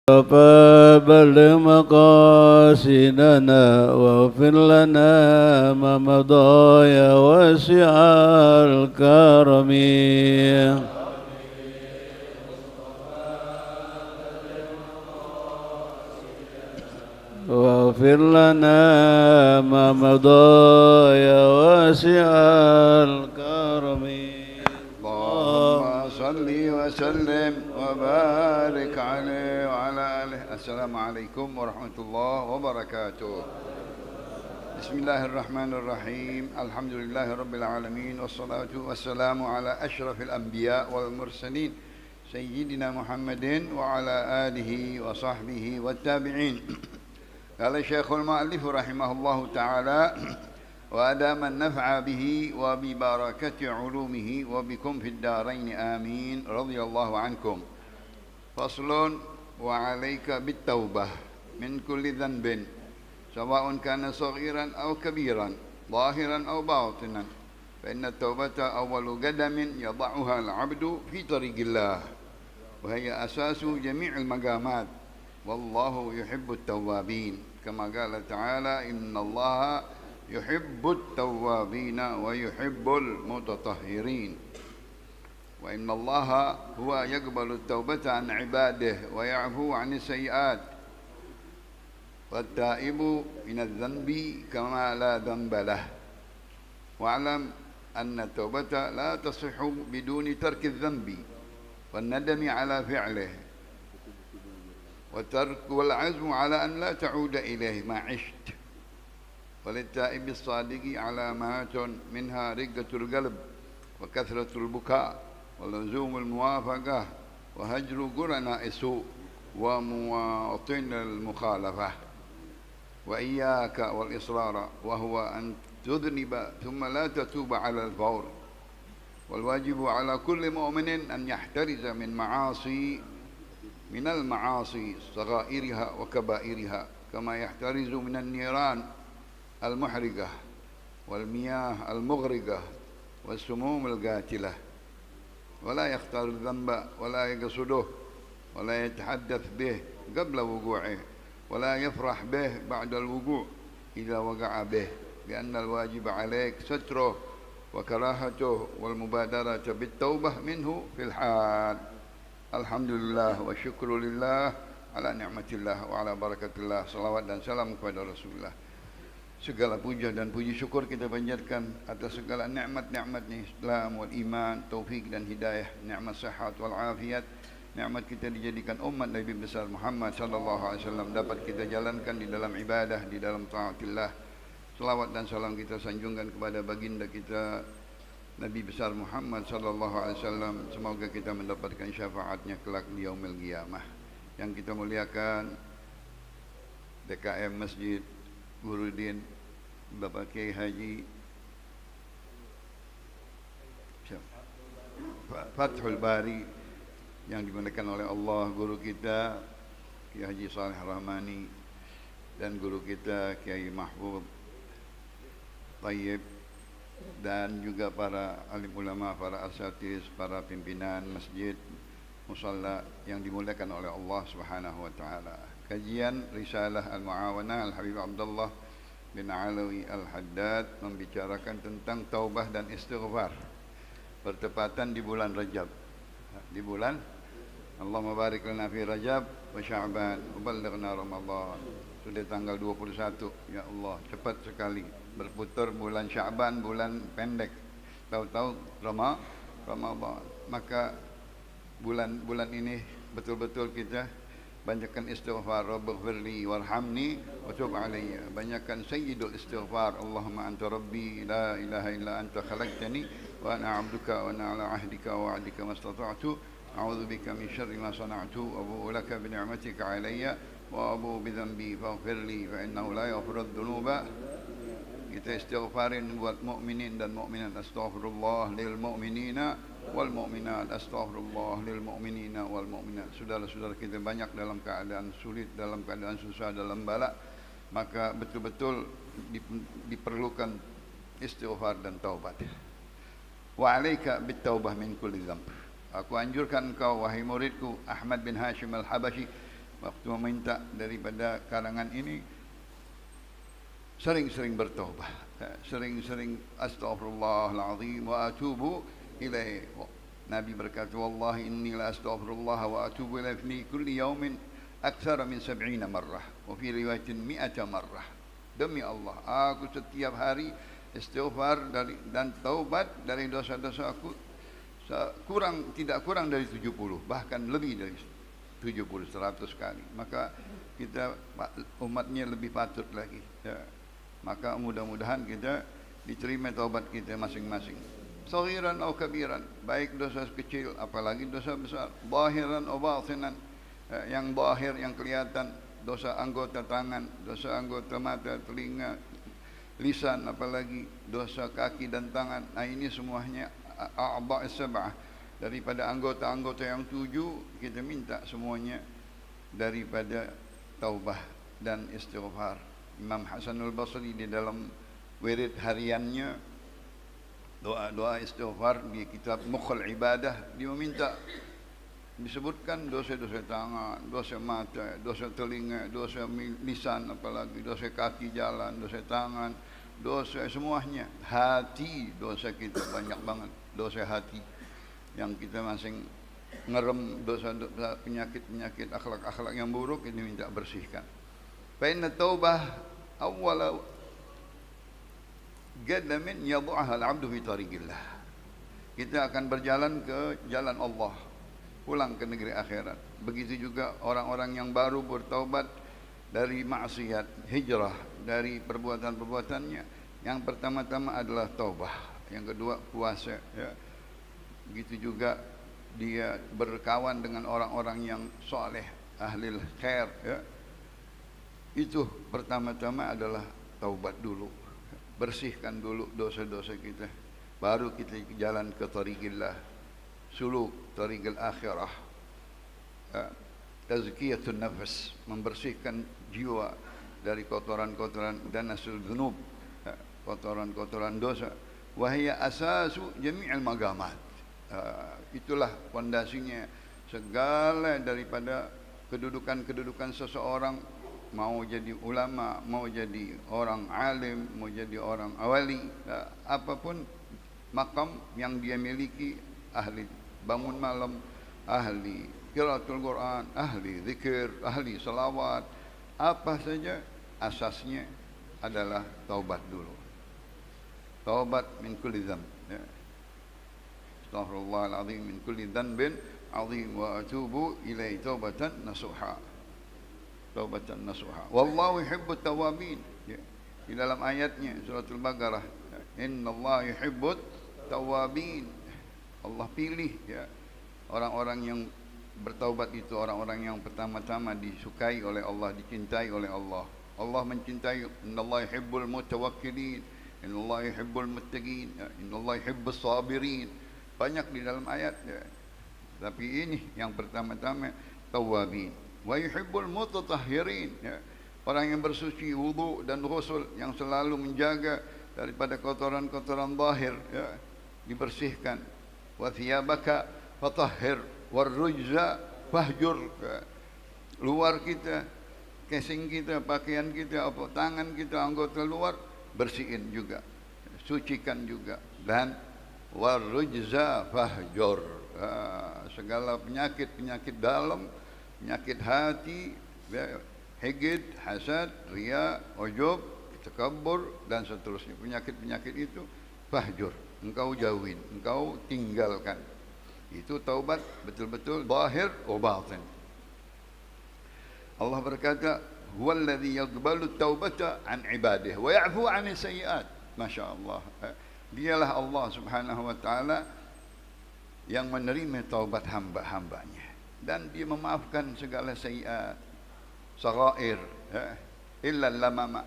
بلغ مقاصدنا واغفر لنا ما مضى يا واسع الكرم واغفر لنا ما مضى يا واسع الكرم اللهم صل وسلم وبارك عليه وعلى آله. السلام عليكم ورحمة الله وبركاته. بسم الله الرحمن الرحيم. الحمد لله رب العالمين والصلاة والسلام على أشرف الأنبياء والمرسلين سيدنا محمد وعلى آله وصحبه والتابعين. قال الشيخ المؤلف رحمه الله تعالى: وأدام النفع به وببركة علومه وبكم في الدارين آمين رضي الله عنكم. فصل: وعليك بالتوبة من كل ذنب سواء كان صغيرا أو كبيرا ظاهرا أو باطنا، فإن التوبة أول قدم يضعها العبد في طريق الله، وهي أساس جميع المقامات، والله يحب التوابين، كما قال تعالى: إن الله يحب التوابين ويحب المتطهرين. وإن الله هو يقبل التوبة عن عباده ويعفو عن السيئات، والتائب من الذنب كما لا ذنب له. واعلم أن التوبة لا تصح بدون ترك الذنب والندم على فعله والعزم على أن لا تعود إليه ما عشت. وللتائب الصادق علامات منها رقة القلب وكثرة البكاء ولزوم الموافقة وهجر قرناء السوء ومواطن المخالفة. وإياك والإصرار وهو أن تذنب ثم لا تتوب على الفور. والواجب على كل مؤمن أن يحترز من المعاصي صغائرها وكبائرها، كما يحترز من النيران المحرقة والمياه المغرقة والسموم القاتلة، ولا يختار الذنب ولا يقصده ولا يتحدث به قبل وقوعه ولا يفرح به بعد الوقوع إذا وقع به، لأن الواجب عليك ستره وكراهته والمبادرة بالتوبة منه في الحال. الحمد لله والشكر لله على نعمة الله وعلى بركة الله. Salawat dan salam kepada Rasulullah. Segala puja dan puji syukur kita panjatkan atas segala nikmat-nikmatnya Islam wal iman, taufik dan hidayah, nikmat sihat wal afiat, nikmat kita dijadikan umat Nabi besar Muhammad sallallahu alaihi wasallam dapat kita jalankan di dalam ibadah, di dalam taatillah. Selawat dan salam kita sanjungkan kepada baginda kita Nabi besar Muhammad sallallahu alaihi wasallam. Semoga kita mendapatkan syafaatnya kelak di yaumil qiyamah. Yang kita muliakan DKM Masjid Burudin Bapak Kiai Haji Fathul Bari yang dimuliakan oleh Allah, guru kita Kiai Haji Saleh Rahmani dan guru kita Kiai Mahbub Tayyib, dan juga para alim ulama, para asatiz, para pimpinan masjid musalla yang dimuliakan oleh Allah Subhanahu wa taala. Kajian Risalah Al-Mu'awanah Al-Habib Abdullah bin Alawi Al-Haddad membicarakan tentang taubah dan istighfar, bertepatan di bulan Rajab, di bulan Allahumma barik lana fi Rajab wa Sya'ban wa ballighna Ramadan. Sudah tanggal 21, ya Allah, cepat sekali berputar bulan Sya'ban, bulan pendek, tahu-tahu Ramadan. Maka bulan ini betul-betul kita banyakkan istighfar, Rabbighfirli warhamni wa tub alayya. Banyakkan sayyidul istighfar, Allahumma anta rabbi la ilaha illa anta khalaqtani wa ana 'abduka wa ana 'ala 'ahdika wa 'adika mastata'tu a'udzu bika min syarri ma sana'tu abu'u laka bi ni'matika 'alayya wa abu'u bi dhanbi faghfirli fa innahu la yaghfiru dzunuba. Kita istighfarin buat mukminin dan mukminat. Astaghfirullah lil mu'minina wal mu'minat, astaghfirullah lil mu'minina wal mu'minat. Saudara-saudara kita banyak dalam keadaan sulit, dalam keadaan susah, dalam bala, maka betul-betul diperlukan istighfar dan taubat. Wa 'alaika bit taubah min kulli dzamb. Aku anjurkan engkau wahai muridku Ahmad bin Hashim Al-Habashi waktu meminta daripada karangan ini sering-sering bertaubat, sering-sering astaghfirullahalazim wa atubu ilaih. Nabi berkata, wallahi inni la astaghfirullah wa atubu ilaih fi kulli yawmin aktsara min 70 marrah wa fi riwayatin 100 marrah. Demi Allah, aku setiap hari istighfar dan taubat dari dosa-dosa aku tidak kurang dari 70, bahkan lebih dari 70, 100 kali. Maka kita umatnya lebih patut lagi, ya. Maka mudah-mudahan kita diterima taubat kita masing-masing, saghiran atau kabiran, baik dosa kecil apalagi dosa besar, zahiran atau batinan, yang zahir yang kelihatan, dosa anggota tangan, dosa anggota mata, telinga, lisan, apalagi dosa kaki dan tangan. Nah, ini semuanya a'dha' sab'ah, daripada anggota-anggota yang 7 kita minta semuanya daripada taubah dan istighfar. Imam Hasanul Basri di dalam wirid hariannya, doa-doa istighfar di kitab Mukhul Ibadah, dia meminta, disebutkan dosa-dosa tangan, dosa mata, dosa telinga, dosa lisan, apalagi dosa kaki jalan, dosa tangan, dosa semuanya. Hati, dosa kita banyak banget, dosa hati yang kita masing ngerem, dosa-dosa, penyakit-penyakit, akhlak-akhlak yang buruk, ini minta bersihkan. Fa inna taubah awwala qadamin yad'aha al-'abdu fi tariqillah. Kita akan berjalan ke jalan Allah, pulang ke negeri akhirat. Begitu juga orang-orang yang baru bertaubat dari maksiat, hijrah dari perbuatan-perbuatannya. Yang pertama-tama adalah taubah, yang kedua puasa, ya. Begitu juga dia berkawan dengan orang-orang yang soleh, ahli khair, ya. Itu pertama-tama adalah taubat dulu, bersihkan dulu dosa-dosa kita, baru kita jalan ke tariqillah, suluk tariqil akhirah. Tazkiyatun nafas, membersihkan jiwa dari kotoran-kotoran dan nasul dzunub, kotoran-kotoran dosa. Wahia asasu jami'il magamat. Itulah fondasinya segala daripada kedudukan-kedudukan seseorang, mau jadi ulama, mau jadi orang alim, mau jadi orang awali, apapun makam yang dia miliki, ahli bangun malam, ahli qiraatul Quran, ahli zikir, ahli salawat, apa saja asasnya adalah taubat dulu. Taubat min kulli dzamb, ya. Astaghfirullahalazim min kulli dzambin azim wa atubu ilaihi taubatan nasuha. Taubatan nasuha. Wallahu yuhibbut tawabin, ya. Di dalam ayatnya suratul Baqarah, innallaha yuhibbut tawabin. Allah pilih, ya, orang-orang yang bertaubat itu orang-orang yang pertama-tama disukai oleh Allah, dicintai oleh Allah. Allah mencintai, innallaha yuhibbul mutawakkilin, innallaha yuhibbul muttaqin, innallaha yuhibbus sabirin. Banyak di dalam ayat, ya. Tapi ini yang pertama-tama tawabin. Wa yuhibbul mutatahhirin, ya. Orang yang bersuci, wudu dan ghusl, yang selalu menjaga daripada kotoran-kotoran zahir, ya, dibersihkan. Wa thiyabaka fatahhir warrujza fahjur, ya. Luar kita, casing kita, pakaian kita, apa tangan kita, anggota luar bersihin juga, sucikan juga. Dan warrujza fahjur, segala penyakit-penyakit dalam, penyakit hati, higid, hasad, riya, ujub, takabbur dan seterusnya. Penyakit-penyakit itu fahjur, engkau jauhin, engkau tinggalkan. Itu taubat betul-betul zahir wa batin. Allah berkata, huwallazi yaqbalu taubata an ibadihi wa ya'fu 'anil sayyi'at. Masya-Allah. Dialah Allah Subhanahu wa taala yang menerima taubat hamba-hambanya dan dia memaafkan segala sayiat, saghair, illa lamama,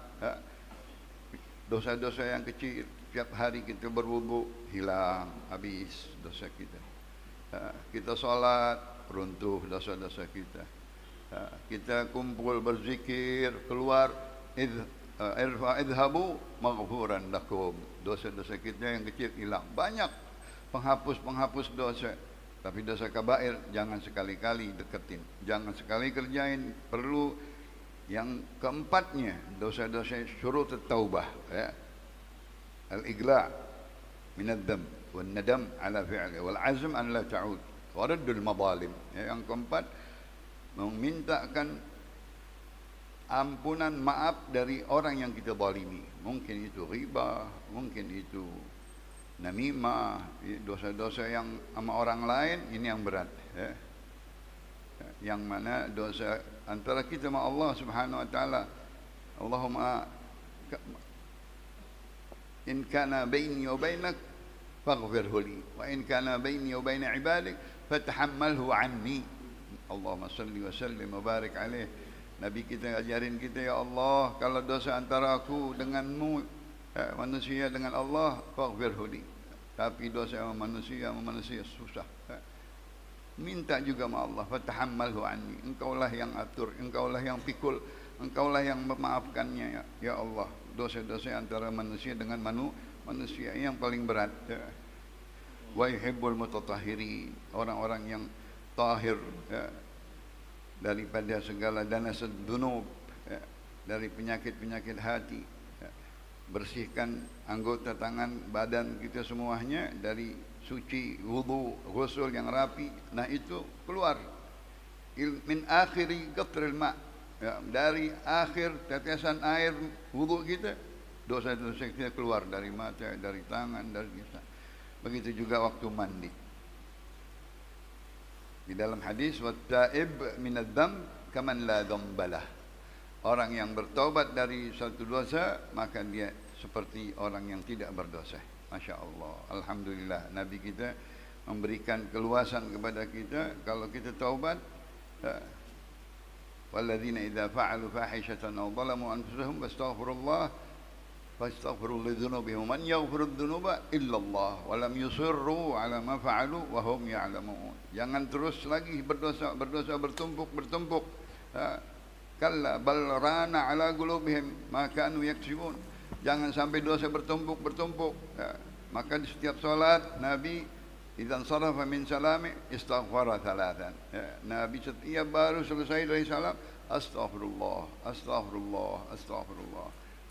dosa-dosa yang kecil. Tiap hari kita berwudu, hilang habis dosa kita. Kita salat, runtuh dosa-dosa kita. Kita kumpul berzikir, keluar, idhabu maghfuran lakum, dosa-dosa kita yang kecil hilang. Banyak penghapus-penghapus dosa. Tapi dosa kabair jangan sekali-kali deketin, jangan sekali kerjain. Perlu yang keempatnya, dosa-dosa syurut taubah, ya. Al-igla' min ad-dam wal nadam ala fi'li wal azm an la ta'ud wa raddul madhalim. Yang keempat, memintakan ampunan maaf dari orang yang kita zalimi. Mungkin itu riba, mungkin itu namimah, dosa-dosa yang sama orang lain, ini yang berat, ya. Yang mana dosa antara kita sama Allah Subhanahu wa taala. Allahumma in kana baini wa bainak faghfirhu li wa in kana baini wa baina ibadik fatahammalhu anni. Allahumma salli wa sallim wa barik alaih. Nabi kita ajarin kita, ya Allah, kalau dosa antara aku denganmu, manusia dengan Allah, faghfirhu li. Tapi dosa sama manusia susah. Minta juga sama Allah, fatahammalhu anni. Engkaulah yang atur, engkaulah yang pikul, engkaulah yang memaafkannya, ya Allah. Dosa-dosa antara manusia dengan manusia yang paling berat. Wa yuhibbul mutatahhirin, orang-orang yang tahir, ya, daripada segala danasad dzunub, ya, dari penyakit-penyakit hati. Bersihkan anggota tangan, badan kita semuanya dari suci, wudu, ghusl yang rapi. Nah itu keluar min akhiri qatril ma', ya, dari akhir tetesan air wudu kita, dosa-dosa kita keluar dari mata, dari tangan, dari lisan. Begitu juga waktu mandi. Di dalam hadis, wat-taib minadz-dzamb kaman la dzambalah. Orang yang bertaubat dari satu dosa, maka dia seperti orang yang tidak berdosa. Masya Allah, alhamdulillah. Nabi kita memberikan keluasan kepada kita. Kalau kita taubat, walladzina idza fa'alu fahishatan aw zalamu anfusahum fastaghfiru lidzunubihim man yaghfiru dzunuba illa Allah wa lam yusirru ala ma fa'alu wa hum ya'lamun. Jangan terus lagi berdosa bertumpuk. Kalla bal rana ala qulubihim ma kanu yaksibun. Jangan sampai dosa bertumpuk. Ya. Maka di setiap salat Nabi idzan sarafa min salami istaghfara thalathan. Ya. Nabi setiap baru selesai dari salam, astaghfirullah.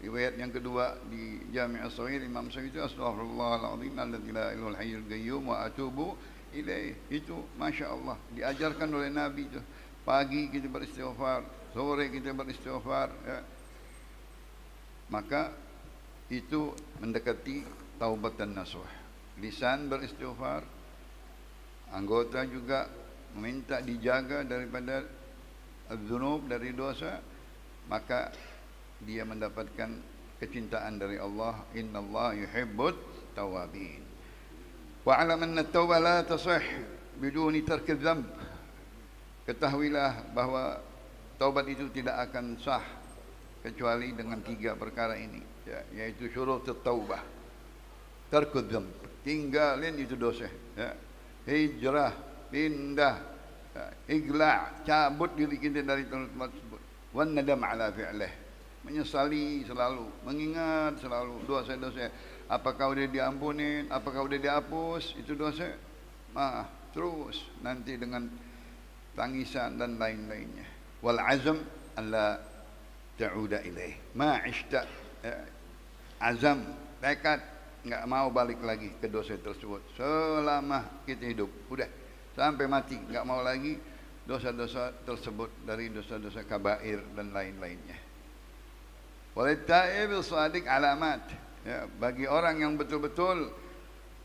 Riwayat yang kedua di Jami' as-Shaghir Imam Syafi'i itu astaghfirullahalazim alladzi la ilaha illal hayyul qayyum wa atubu ilaih. Itu masya-Allah diajarkan oleh Nabi itu. Pagi kita beristighfar, sore kita beristighfar, ya. Maka itu mendekati taubat dan nasuh. Lisan beristighfar, anggota juga meminta dijaga daripada az-dzunub, dari dosa, maka dia mendapatkan kecintaan dari Allah. Innallaha yuhibbut tawabin. Wa 'alam anna at-taubah la tasih biduni tarki dzamb. Ketahuilah bahwa taubat itu tidak akan sah kecuali dengan tiga perkara ini, ya, yaitu syurut taubah. Tarku dzamb, tinggalin itu dosa, ya. Hijrah, pindah, ya. Igla', cabut diri kita dari tempat tersebut. Wan nadam ala fi'lih, menyesali selalu, mengingat selalu dosa-dosa. Apakah sudah diampunin, apakah sudah dihapus itu dosa, terus nanti dengan tangisan dan lain-lainnya. Wal azam alla ta'uda ilaih ma ishta, azam, tekad enggak mau balik lagi ke dosa tersebut selama kita hidup. Udah sampai mati enggak mau lagi dosa-dosa tersebut, dari dosa-dosa kabair dan lain-lainnya. Wal ta'ib shadiq alamat, ya, bagi orang yang betul-betul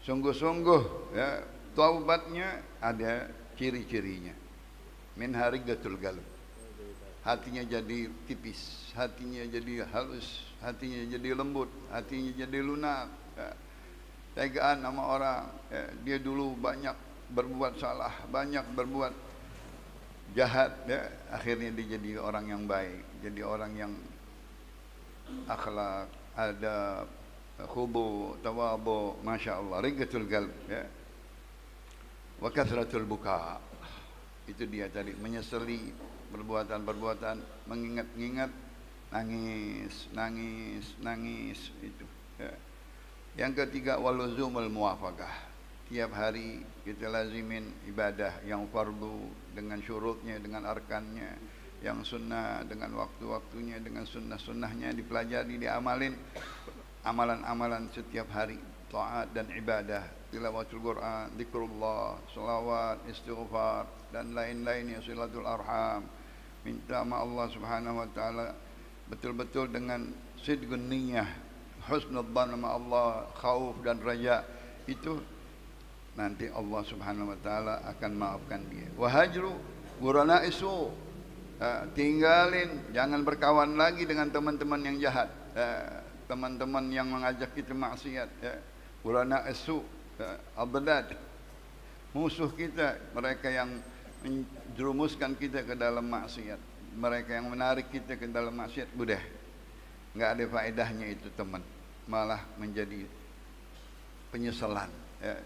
sungguh-sungguh, ya, taubatnya ada ciri-cirinya. Min harigatul qalb, hatinya jadi tipis, hatinya jadi halus, hatinya jadi lembut, hatinya jadi lunak, ya. Tegaan sama orang, ya. Dia dulu banyak berbuat salah, banyak berbuat jahat, ya. Akhirnya dia jadi orang yang baik, jadi orang yang akhlak, adab, khudu, tawadhu, masya Allah. Rigatul qalb, ya. Wa kathratul buka, itu dia tadi, menyesali perbuatan-perbuatan, mengingat-ingat, nangis itu, ya. Yang ketiga waluzumul muwafaqah, tiap hari kita lazimin ibadah yang fardu dengan syurutnya, dengan arkannya, yang sunnah dengan waktu-waktunya, dengan sunnah-sunnahnya dipelajari, diamalin amalan-amalan setiap hari, taat dan ibadah, tilawatul Quran, zikrullah, salawat, istighfar dan lain-lainnya, silatul arham, minta sama Allah Subhanahu wa taala betul-betul dengan sidqun niyah, husnudzan sama Allah, khauf dan raja, itu nanti Allah Subhanahu wa taala akan maafkan dia. Wahajru qurana isu, tinggalin, jangan berkawan lagi dengan teman-teman yang jahat, teman-teman yang mengajak kita maksiat, qurana isu, abdad, musuh kita, mereka yang menjerumuskan kita ke dalam maksiat, mereka yang menarik kita ke dalam maksiat, udah nggak ada faedahnya itu teman, malah menjadi penyesalan.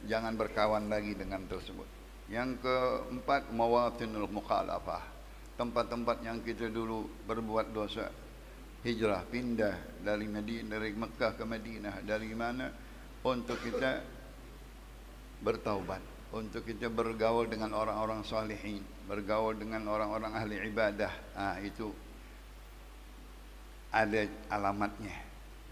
Jangan berkawan lagi dengan tersebut. Yang keempat, mawatinul mukhalafah, tempat-tempat yang kita dulu berbuat dosa, hijrah, pindah dari Madinah, dari Mekah ke Madinah, dari mana, untuk kita bertaubat, untuk kita bergaul dengan orang-orang salihin, bergaul dengan orang-orang ahli ibadah. Itu ada alamatnya.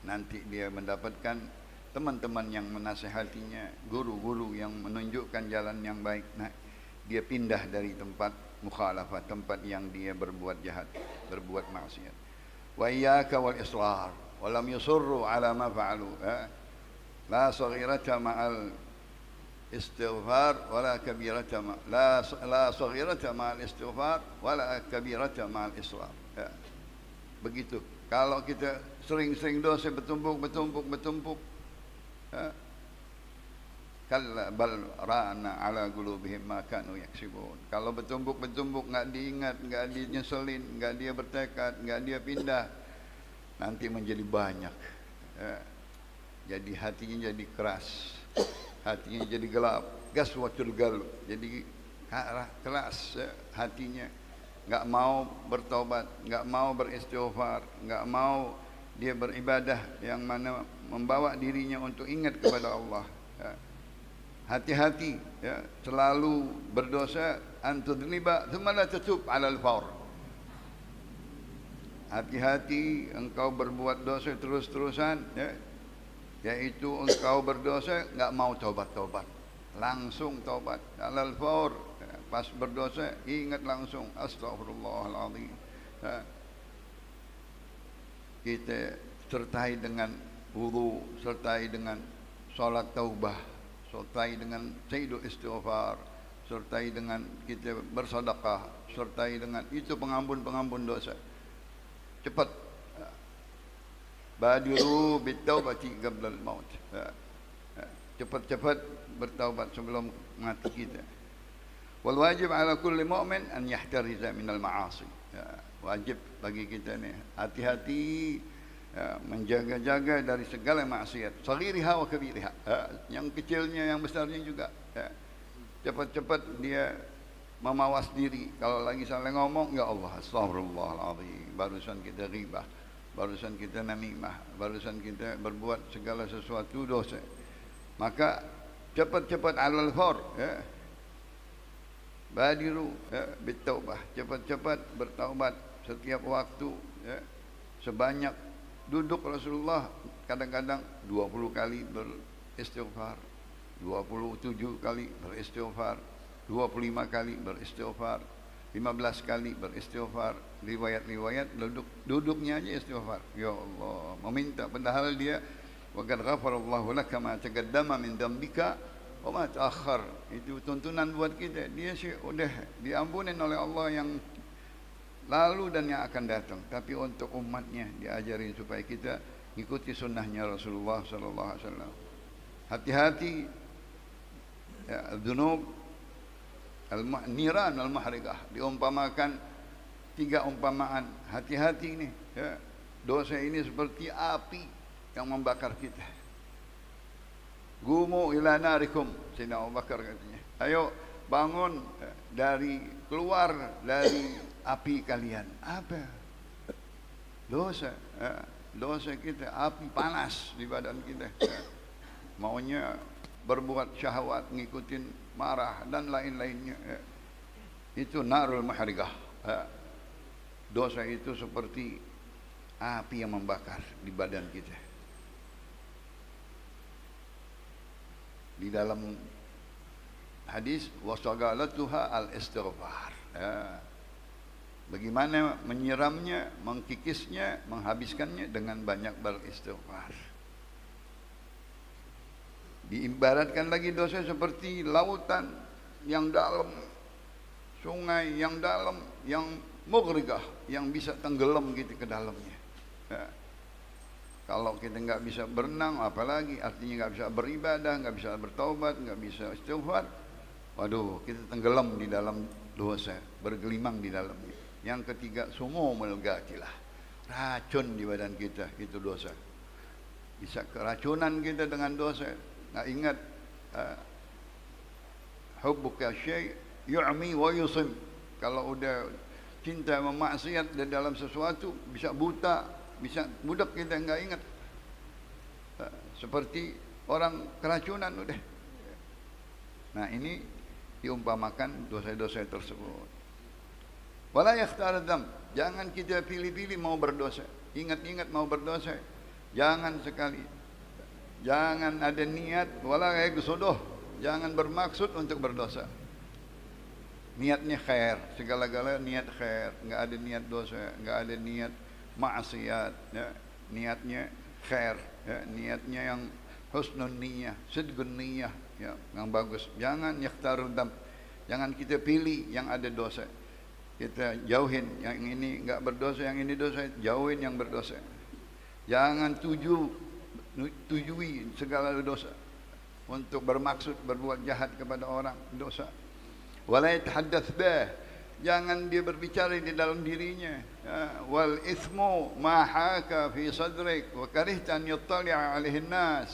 Nanti dia mendapatkan teman-teman yang menasehatinya, guru-guru yang menunjukkan jalan yang baik. Nah, dia pindah dari tempat mukhalafah, tempat yang dia berbuat jahat, berbuat maksiat. Wa iyyaka wal israr wa lam yusurru ala ma fa'alu. La saghirata ma'al istighfar wa la kabirata la saghirata ma'al istighfar wa la kabirata ma'al israr. Begitu. Kalau kita sering-sering dosa bertumpuk, kalla bal rana ala qulubihim ma kanu yaksibun. Kalau bertumpuk enggak diingat, enggak dinyeselin, enggak dia bertekad, enggak dia pindah, nanti menjadi banyak. Jadi hatinya jadi keras, hatinya jadi gelap, gaswatul qalb, jadi keras hatinya, enggak mau bertobat, enggak mau beristighfar, enggak mau dia beribadah yang mana membawa dirinya untuk ingat kepada Allah. Hati-hati, selalu berdosa, antudniba thumma la tatub 'ala al-fawr. Hati-hati engkau berbuat dosa terus-terusan, yaitu engkau berdosa enggak mau taubat, langsung taubat 'ala al-fawr. Pas berdosa ingat langsung, astaghfirullahaladzim. Kita sertai dengan wudu, sertai dengan salat taubah, sertai dengan sayyidul istighfar, sertai dengan kita bersedekah, sertai dengan itu pengampun dosa. Cepat badiru bitaubati qabla al-maut. Cepat-cepat bertaubat sebelum mati kita. Wal wajib ala kulli mu'min an yahtariza minal ma'asi. Wajib bagi kita ni hati-hati, menjaga-jaga dari segala maksiat, saghiriha wa kabiriha, yang kecilnya yang besarnya juga. Cepat-cepat dia memawas diri. Kalau lagi salah ngomong, ya Allah, astagfirullahaladzim, barusan kita ghibah, barusan kita namimah, barusan kita berbuat segala sesuatu dosa. Maka cepat-cepat alal fawr, badiru bitaubah, cepat-cepat bertaubat setiap waktu, sebanyak duduk Rasulullah kadang-kadang 20 kali beristighfar, 27 kali beristighfar, 25 kali beristighfar, 15 kali beristighfar. Riwayat-riwayat duduknya aja istighfar. Ya Allah, meminta, padahal dia wa qad ghafarallahu laka ma taqaddama min dhanbika wa ma ta'akhkhar. Itu tuntunan buat kita. Dia sih udah diampunin oleh Allah yang lalu dan yang akan datang. Tapi untuk umatnya diajarin supaya kita ikuti sunnahnya Rasulullah sallallahu alaihi wasallam. Hati-hati, dzunub niran al-mahrikah, diumpamakan 3 umpamaan. Hati-hati nih, dosa ini seperti api yang membakar kita. Gumu ila narikum, Sayyidina Abu Bakar katanya, ayo bangun keluar dari api kalian. Apa? Dosa. Dosa kita, api panas di badan kita. Maunya berbuat syahwat, ngikutin marah dan lain-lainnya. Itu narul mahrigah. Dosa itu seperti api yang membakar di badan kita. Di dalam hadis wasagalatuha al-istighfar. Bagaimana menyiramnya, mengkikisnya, menghabiskannya dengan banyak beristighfar. Diibaratkan lagi dosa seperti lautan yang dalam, sungai yang dalam, yang mughrigah, yang bisa tenggelam gitu ke dalamnya. Kalau kita nggak bisa berenang, apalagi artinya nggak bisa beribadah, nggak bisa bertaubat, nggak bisa istighfar. Waduh, kita tenggelam di dalam dosa, bergelimang di dalamnya. Yang ketiga, sumumul gatilah, racun di badan kita, itu dosa. Bisa keracunan kita dengan dosa. Nggak ingat hubbuka syai' yu'mi wa yusim. Kalau udah cinta memaksiat di dalam sesuatu, bisa buta, bisa budak, kita nggak ingat. Seperti orang keracunan udah. Nah, ini diumpamakan dosa-dosa tersebut. Wala yakhtar dzam, jangan kita pilih-pilih mau berdosa. Ingat-ingat mau berdosa, jangan sekali. Jangan ada niat, wala yaqsuduh, jangan bermaksud untuk berdosa. Niatnya khair, segala-galanya niat khair, enggak ada niat dosa, enggak ada niat maksiat, ya. Niatnya khair, ya. Niatnya yang husnul niyah, sidqun niyah, ya, yang bagus. Jangan yakhtarud dzam, jangan kita pilih yang ada dosa. Kita jauhin yang ini enggak berdosa, yang ini dosa, jauhin yang berdosa. Jangan tujui segala dosa untuk bermaksud berbuat jahat kepada orang, dosa. Wala yatahaddats bih, jangan dia berbicara di dalam dirinya. Wal ithmu ma haka fi sadrik wa karihta an yattali'a 'alaihi an-nas.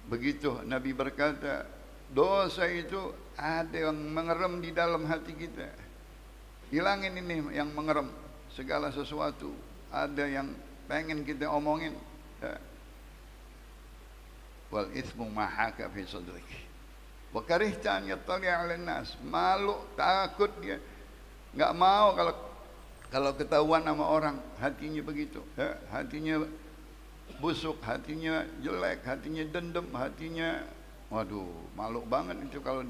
Begitu Nabi berkata, dosa itu ada yang mengerem di dalam hati kita. Hilangin ini yang mengerem segala sesuatu. Ada yang pengen kita omongin. Wal ithmu ma haka fi sadrik wa karihta an yattali'a 'alan nas, malu, takut dia, enggak mau kalau ketahuan sama orang, hatinya begitu, hatinya busuk, hatinya jelek, hatinya dendam, hatinya waduh, malu banget itu kalau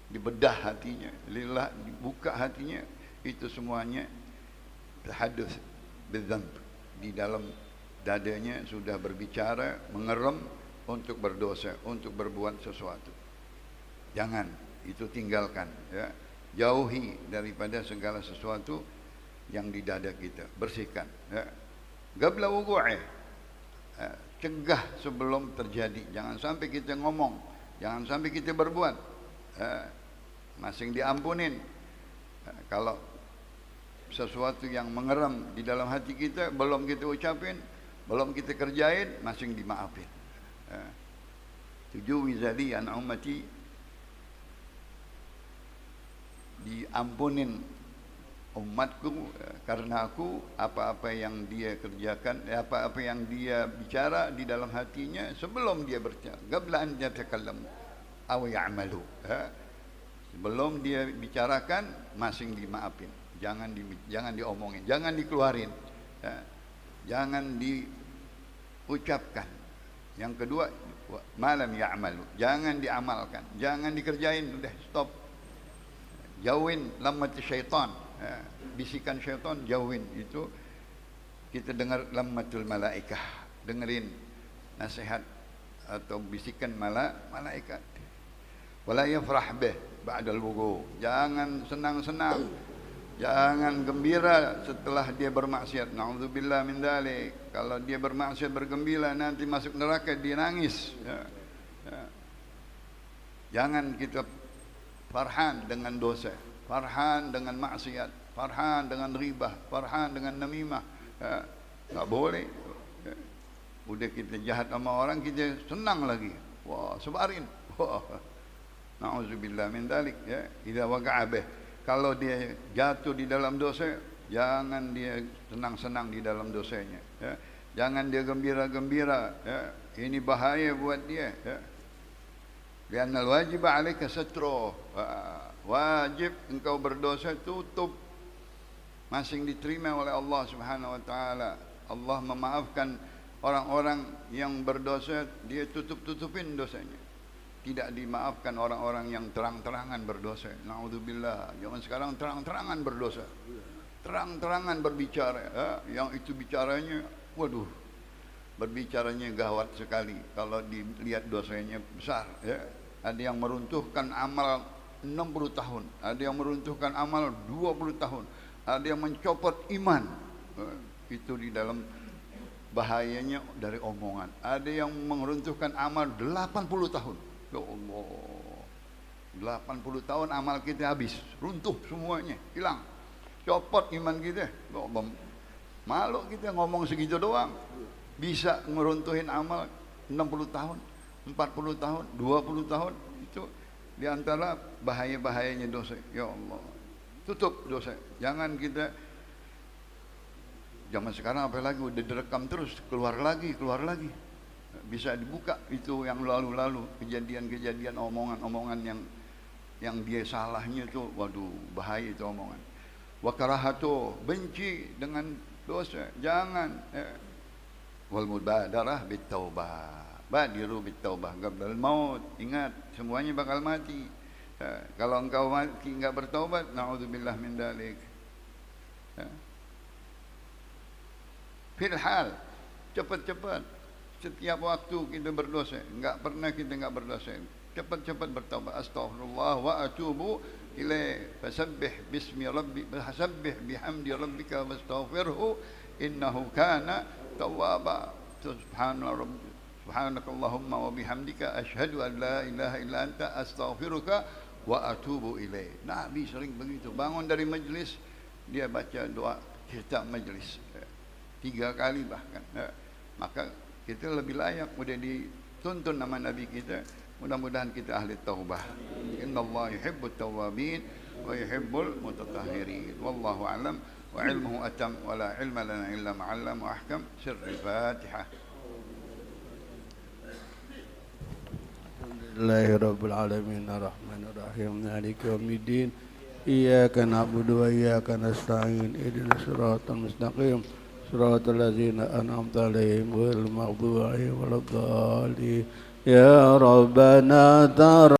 dibedah hatinya, lillah, dibuka hatinya, itu semuanya tahadduts bidzamb, di dalam dadanya sudah berbicara, mengerem untuk berdosa, untuk berbuat sesuatu. Jangan, itu tinggalkan, ya. Jauhi daripada segala sesuatu yang di dada kita, bersihkan, ya. Qabla wuqu'i, cegah sebelum terjadi. Jangan sampai kita ngomong, jangan sampai kita berbuat, masing diampunin. Kalau sesuatu yang mengerem di dalam hati kita belum kita ucapin, belum kita kerjain, masing dimaafin. Tujuwi zali an ummati, diampunin umatku karena aku, apa-apa yang dia kerjakan, apa-apa yang dia bicara di dalam hatinya sebelum dia berbicara, qabla an yatakallam aw ya'malu, sebelum dia bicarakan, masing dimaafin. Jangan diomongin, jangan dikeluarin, jangan diucapkan. Yang kedua, malam ya'malu, jangan diamalkan, jangan dikerjain, udah stop. Jauhin lammat syaitan, bisikan syaitan, jauhin. Itu kita dengar lammatul malaikah, dengerin nasihat atau bisikan malaikat. Wala yafrah bih ba'dal wudu, jangan senang-senang, jangan gembira setelah dia bermaksiat. Na'udzubillah min dzalik. Kalau dia bermaksiat bergembira, nanti masuk neraka dia nangis. Jangan kita farhan dengan dosa, farhan dengan maksiat, farhan dengan ribah, farhan dengan namimah. Tak boleh. Udah kita jahat sama orang, kita senang lagi. Wah, sebarin. Wah. Na'udzubillah min dzalik, ya. Idza waqa'a bih, kalau dia jatuh di dalam dosa, jangan dia senang-senang di dalam dosanya, ya. Jangan dia gembira-gembira, ya. Ini bahaya buat dia, ya. Lianna al-wajib 'alaika satruh. Wajib engkau berdosa tutup. Masing diterima oleh Allah Subhanahu wa taala. Allah memaafkan orang-orang yang berdosa, dia tutup-tutupin dosanya. Tidak dimaafkan orang-orang yang terang-terangan berdosa. Naudzubillah. Zaman sekarang terang-terangan berdosa. Terang-terangan berbicara. Yang itu bicaranya, waduh, berbicaranya gawat sekali. Kalau dilihat dosanya besar. Ya. Ada yang meruntuhkan amal 60 tahun. Ada yang meruntuhkan amal 20 tahun. Ada yang mencopot iman. Itu di dalam bahayanya dari omongan. Ada yang meruntuhkan amal 80 tahun. Ya Allah, 80 tahun amal kita habis, runtuh semuanya, hilang, copot iman kita. Malu kita ngomong segitu doang, bisa ngeruntuhin amal 60 tahun, 40 tahun, 20 tahun. Itu diantara bahaya-bahayanya dosa. Ya Allah, tutup dosa. Jangan kita, zaman sekarang apalagi udah direkam terus, keluar lagi. Bisa dibuka itu yang lalu-lalu, kejadian-kejadian, omongan-omongan yang dia salahnya itu, waduh, bahaya itu omongan. Wa karahatu, benci dengan dosa, jangan. Wal mubadarah bit taubah, badiru bit taubah qabla al maut. Ingat, semuanya bakal mati. Kalau engkau mati enggak bertaubat, naudzubillah min dzalik. Fil hal, cepat-cepat. Setiap waktu kita berdosa, enggak pernah kita enggak berdosa. Cepat-cepat bertaubat. Astaghfirullah wa atubu ilaih. Fasabbih bismi rabbi, fasabbih bihamdi rabbika wastaghfirhu innahu kana tawwaba. Subhanakallahumma wa bihamdika asyhadu an la ilaha illa anta astaghfiruka wa atubu ilaih. Nabi sering begitu. Bangun dari majlis, dia baca doa kitab majlis 3 kali bahkan. Maka kita lebih layak udah dituntun nama Nabi kita. Mudah-mudahan kita ahli taubah. Innallaha yuhibbut tawwabin wa yuhibbul mutatahhirin. Wallahu a'lam wa ilmuhu atam wa la ilma lana illa ma 'allam wa ahkam. Sirrul Fatihah. Alhamdulillahirabbil alamin arrahmanir rahim maliki yaumiddin. Iyyaka na'budu wa iyyaka nasta'in. Ihdinas siratal mustaqim. صراط الذين أنعمت عليهم غير المغضوب عليهم ولا الضالين يا ربنا ترى